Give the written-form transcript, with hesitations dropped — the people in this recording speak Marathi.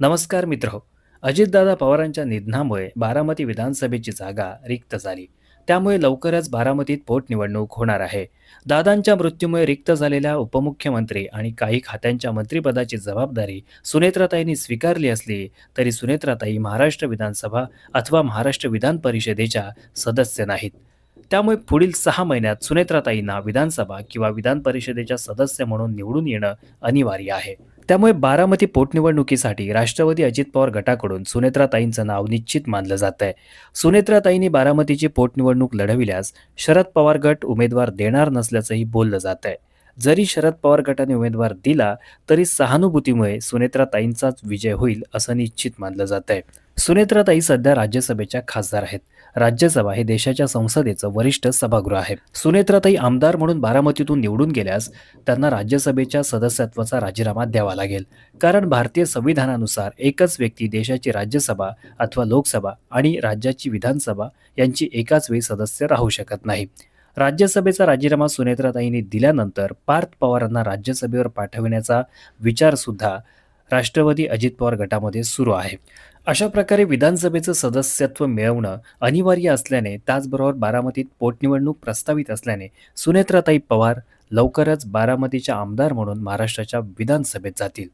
नमस्कार मित्र. अजितदादा पवारांच्या निधनामुळे बारामती विधानसभेची जागा रिक्त झाली. त्यामुळे लवकरच बारामतीत पोटनिवडणूक होणार आहे. दादांच्या मृत्यूमुळे रिक्त झालेल्या उपमुख्यमंत्री आणि काही खात्यांच्या मंत्रिपदाची जबाबदारी सुनेत्राताईंनी स्वीकारली असली तरी सुनेत्राताई महाराष्ट्र विधानसभा अथवा महाराष्ट्र विधान परिषदेच्या सदस्य नाहीत. त्यामुळे पुढील 6 महिन्यात सुनेत्राताईंना विधानसभा किंवा विधान परिषदेच्या सदस्य म्हणून निवडून येणं अनिवार्य आहे. त्यामुळे बारामती पोटनिवडणुकीसाठी राष्ट्रवादी अजित पवार गटाकडून सुनेत्राताईंचं नाव निश्चित मानलं जात आहे. सुनेत्राताईंनी बारामतीची पोटनिवडणूक लढविल्यास शरद पवार गट उमेदवार देणार नसल्याचंही बोललं जात आहे. जरी शरद पवार गटाने उमेदवार दिला तरी सहानुभूतीमुळे सुनेत्राताईंचाच विजय होईल असं निश्चित मानलं जात आहे. सुनेत्राताई सध्या राज्यसभेच्या खासदार आहेत. राज्यसभा हे देशाच्या संसदेचं वरिष्ठ सभागृह आहे. सुनेत्राताई आमदार म्हणून बारामतीतून निवडून गेल्यास त्यांना राज्यसभेच्या सदस्यत्वाचा राजीनामा द्यावा लागेल. कारण भारतीय संविधानानुसार एकच व्यक्ती देशाची राज्यसभा अथवा लोकसभा आणि राज्याची विधानसभा यांची एकाच वेळी सदस्य राहू शकत नाही. राज्यसभेचा राजीनामा सुनेत्राताईंनी दिल्यानंतर पार्थ पवारांना राज्यसभेवर पाठविण्याचा विचारसुद्धा राष्ट्रवादी अजित पवार गटामध्ये सुरू आहे. अशा प्रकारे विधानसभेचं सदस्यत्व मिळवणं अनिवार्य असल्याने त्याचबरोबर बारामतीत पोटनिवडणूक प्रस्तावित असल्याने सुनेत्राताई पवार लवकरच बारामतीच्या आमदार म्हणून महाराष्ट्राच्या विधानसभेत जातील.